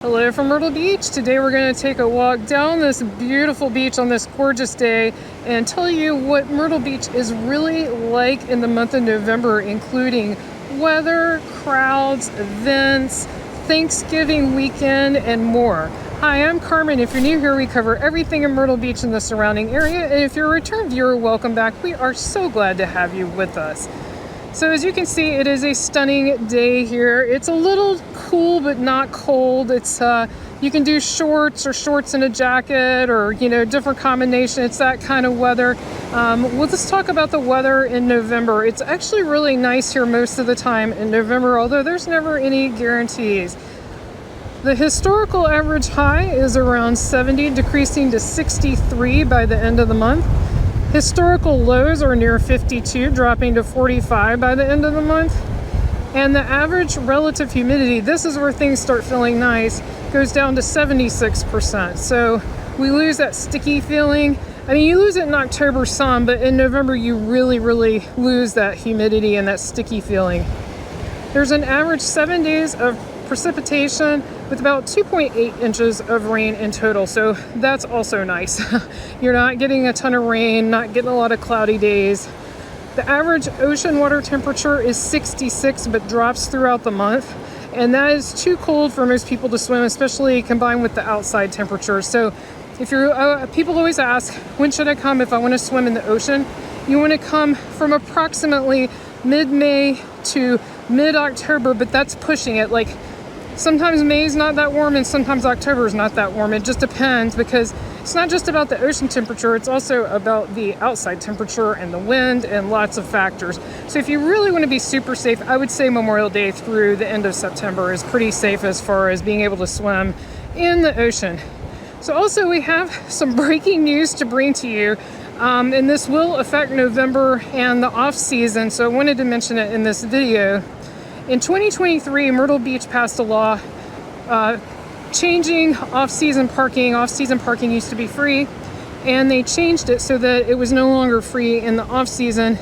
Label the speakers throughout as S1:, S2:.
S1: Hello from Myrtle Beach. Today we're going to take a walk down this beautiful beach on this gorgeous day and tell you what Myrtle Beach is really like in the month of November, including weather, crowds, events, Thanksgiving weekend, and more. Hi, I'm Carmen. If you're new here, we cover everything in Myrtle Beach and the surrounding area. And if you're a return viewer, welcome back. We are so glad to have you with us. So as you can see, it is a stunning day here. It's a little cool, but not cold. It's you can do shorts or shorts and a jacket, or different combination. It's that kind of weather. Let's talk about the weather in November. It's actually really nice here most of the time in November, although there's never any guarantees. The historical average high is around 70, decreasing to 63 by the end of the month. Historical lows are near 52, dropping to 45 by the end of the month. And the average relative humidity, this is where things start feeling nice, goes down to 76%. So we lose that sticky feeling. I mean, you lose it in October some, but in November you really lose that humidity and that sticky feeling. There's an average 7 days of precipitation with about 2.8 inches of rain in total, so that's also nice. You're not getting a ton of rain, not getting a lot of cloudy days. The average ocean water temperature is 66, but drops throughout the month, and that is too cold for most people to swim, especially combined with the outside temperature. So if you're people always ask, when should I come if I want to swim in the ocean? You want to come from approximately mid-May to mid-October, but that's pushing it. Like, sometimes May is not that warm and sometimes October is not that warm. It just depends, because it's not just about the ocean temperature, it's also about the outside temperature and the wind and lots of factors. So if you really want to be super safe, I would say Memorial Day through the end of September is pretty safe as far as being able to swim in the ocean. So also we have some breaking news to bring to you, and this will affect November and the off season, so I wanted to mention it in this video. In 2023, Myrtle Beach passed a law changing off-season parking. Off-season parking used to be free, and they changed it so that it was no longer free in the off-season.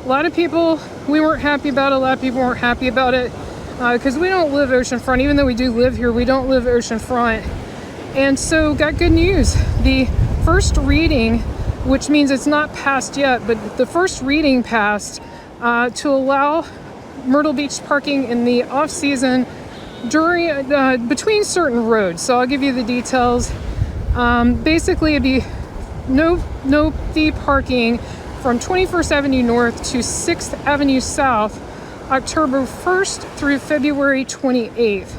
S1: A lot of people, we weren't happy about it. A lot of people weren't happy about it because we don't live oceanfront. Even though we do live here, we don't live oceanfront. And so got good news. The first reading, which means it's not passed yet, but the first reading passed to allow Myrtle Beach parking in the off-season during between certain roads. So I'll give you the details. Basically, it'd be no fee parking from 21st Avenue North to 6th Avenue South, October 1st through February 28th.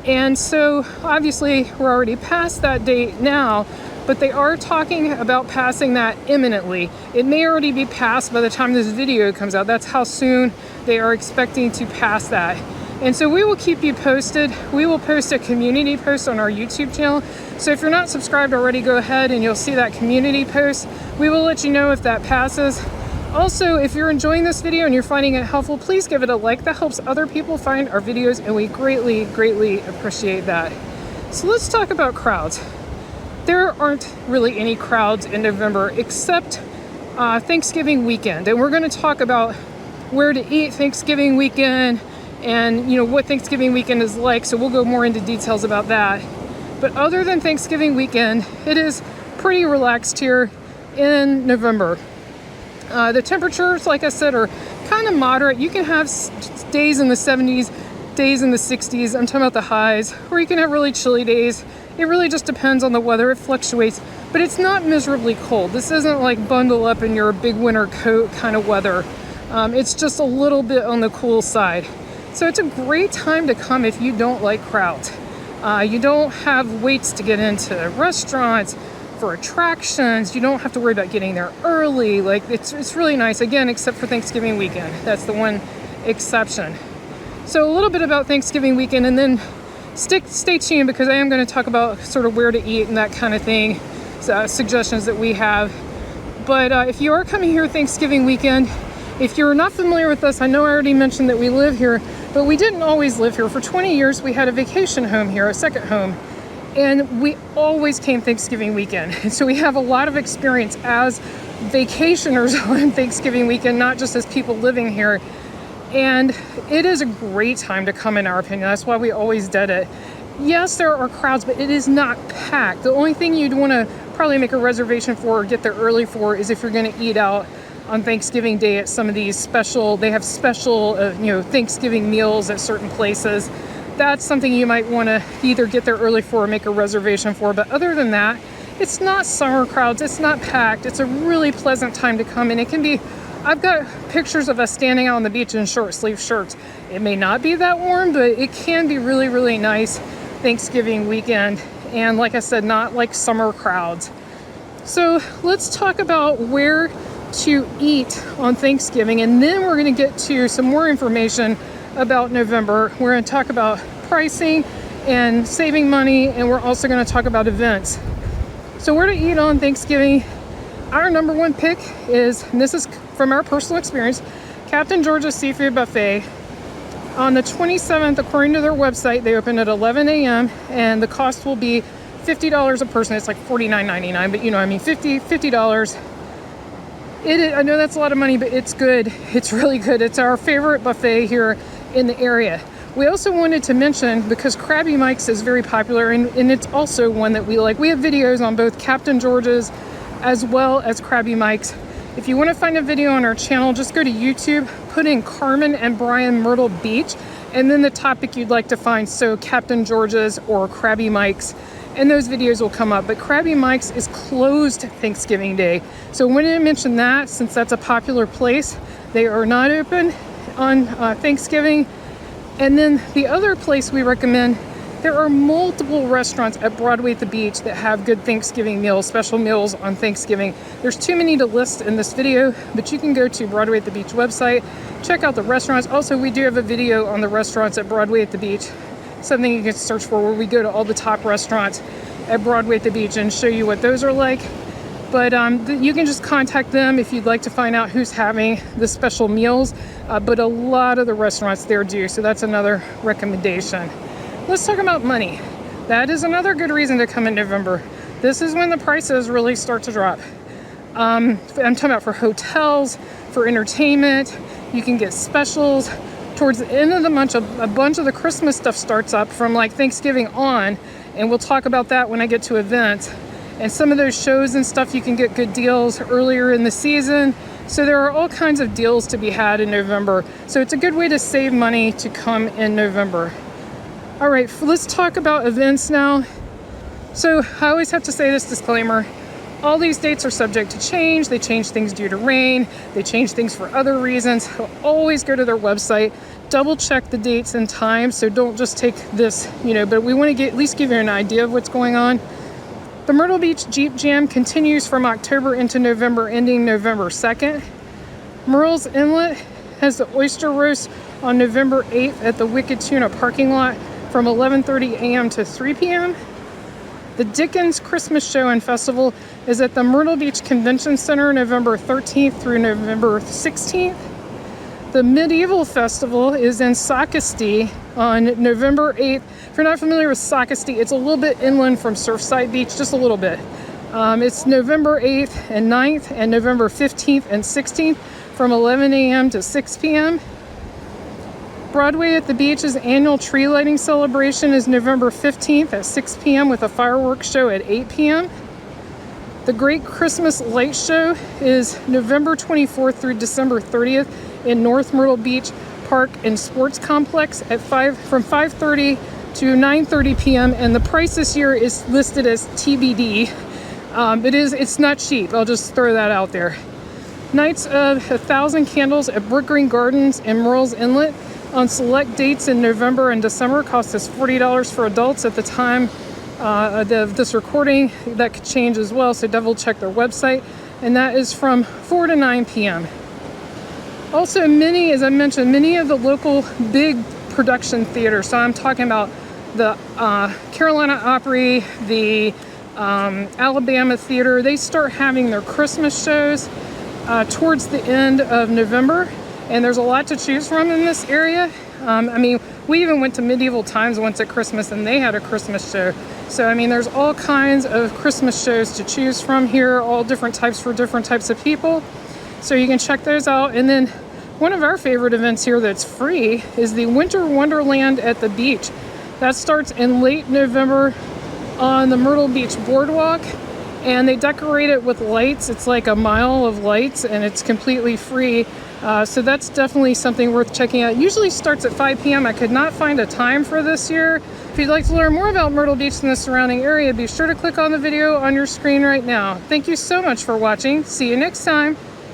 S1: And so obviously we're already past that date now, but they are talking about passing that imminently. It may already be passed by the time this video comes out. That's how soon they are expecting to pass that. And so we will keep you posted. We will post a community post on our YouTube channel. So if you're not subscribed already, go ahead and you'll see that community post. We will let you know if that passes. Also, if you're enjoying this video and you're finding it helpful, please give it a like. That helps other people find our videos, and we greatly appreciate that. So let's talk about crowds. There aren't really any crowds in November except Thanksgiving weekend. And we're going to talk about where to eat Thanksgiving weekend and what Thanksgiving weekend is like. So we'll go more into details about that. But other than Thanksgiving weekend, it is pretty relaxed here in November. The temperatures, like I said, are kind of moderate. You can have days in the 70s, days in the 60s. I'm talking about the highs, or you can have really chilly days. It really just depends on the weather. It fluctuates, but it's not miserably cold. This isn't like bundle up in your big winter coat kind of weather. It's just a little bit on the cool side. So it's a great time to come if you don't like crowds. You don't have waits to get into restaurants, for attractions. You don't have to worry about getting there early. Like, it's really nice, again, except for Thanksgiving weekend. That's the one exception. So a little bit about Thanksgiving weekend, and then stay tuned, because I am going to talk about sort of where to eat and that kind of thing, suggestions that we have. But if you are coming here Thanksgiving weekend, if you're not familiar with us, I know I already mentioned that we live here, but we didn't always live here. For 20 years, we had a vacation home here, a second home, and we always came Thanksgiving weekend. And so we have a lot of experience as vacationers on Thanksgiving weekend, not just as people living here. And it is a great time to come, in our opinion. That's why we always did it. Yes, there are crowds, but it is not packed. The only thing you'd want to probably make a reservation for or get there early for is if you're going to eat out on Thanksgiving Day at some of these special, they have special, Thanksgiving meals at certain places. That's something you might want to either get there early for or make a reservation for. But other than that, it's not summer crowds. It's not packed. It's a really pleasant time to come. And it can be, I've got pictures of us standing out on the beach in short sleeve shirts. It may not be that warm, but it can be really, really nice Thanksgiving weekend. And like I said, not like summer crowds. So let's talk about where to eat on Thanksgiving. And then we're going to get to some more information about November. We're going to talk about pricing and saving money. And we're also going to talk about events. So where to eat on Thanksgiving, our number one pick is, and this is from our personal experience, Captain George's Seafood Buffet. On the 27th, according to their website, they open at 11 a.m. and the cost will be $50 a person. It's like $49.99, but $50. I know that's a lot of money, but it's good. It's really good. It's our favorite buffet here in the area. We also wanted to mention, because Krabby Mike's is very popular, and it's also one that we like. We have videos on both Captain George's as well as Krabby Mike's. If you want to find a video on our channel, just go to YouTube, put in Carmen and Brian Myrtle Beach, and then the topic you'd like to find, so Captain George's or Krabby Mike's, and those videos will come up. But Krabby Mike's is closed Thanksgiving Day. So when I mention that, since that's a popular place, they are not open on Thanksgiving. And then the other place we recommend, there are multiple restaurants at Broadway at the beach that have good Thanksgiving meals, special meals on Thanksgiving. There's too many to list in this video, but you can go to Broadway at the Beach website, check out the restaurants. Also, we do have a video on the restaurants at Broadway at the Beach, something you can search for, where we go to all the top restaurants at Broadway at the Beach and show you what those are like. But you can just contact them if you'd like to find out who's having the special meals. But a lot of the restaurants there do, so that's another recommendation. Let's talk about money. That is another good reason to come in November. This is when the prices really start to drop. I'm talking about for hotels, for entertainment. You can get specials. Towards the end of the month, a bunch of the Christmas stuff starts up from like Thanksgiving on, and we'll talk about that when I get to events. And some of those shows and stuff, you can get good deals earlier in the season. So there are all kinds of deals to be had in November. So it's a good way to save money to come in November. All right, let's talk about events now. So I always have to say this disclaimer. All these dates are subject to change. They change things due to rain. They change things for other reasons. So always go to their website, double check the dates and times. So don't just take this, but we want to at least give you an idea of what's going on. The Myrtle Beach Jeep Jam continues from October into November, ending November 2nd. Merle's Inlet has the Oyster Roast on November 8th at the Wicked Tuna parking lot from 11:30 a.m. to 3 p.m. The Dickens Christmas Show and Festival is at the Myrtle Beach Convention Center November 13th through November 16th. The Medieval Festival is in Socastee on November 8th. If you're not familiar with Socastee, it's a little bit inland from Surfside Beach, just a little bit. It's November 8th and 9th and November 15th and 16th from 11 a.m. to 6 p.m. Broadway at the Beach's annual tree lighting celebration is November 15th at 6 p.m. with a fireworks show at 8 p.m. The Great Christmas Light Show is November 24th through December 30th in North Myrtle Beach Park and Sports Complex from 5:30 to 9:30 p.m. And the price this year is listed as TBD. It's not cheap. I'll just throw that out there. Nights of 1,000 Candles at Brook Green Gardens and Merle's Inlet on select dates in November and December costs us $40 for adults at the time of this recording. That could change as well, so double check their website. And that is from 4 to 9 p.m. Also, as I mentioned, many of the local big production theaters, so I'm talking about the Carolina Opry, the Alabama Theater, they start having their Christmas shows towards the end of November. And there's a lot to choose from in this area. We even went to Medieval Times once at Christmas and they had a Christmas show. So, there's all kinds of Christmas shows to choose from here, all different types for different types of people. So you can check those out. And then one of our favorite events here that's free is the Winter Wonderland at the beach. That starts in late November on the Myrtle Beach boardwalk, and they decorate it with lights. It's like a mile of lights, and it's completely free. So that's definitely something worth checking out. It usually starts at 5 p.m. I could not find a time for this year. If you'd like to learn more about Myrtle Beach and the surrounding area, be sure to click on the video on your screen right now. Thank you so much for watching. See you next time.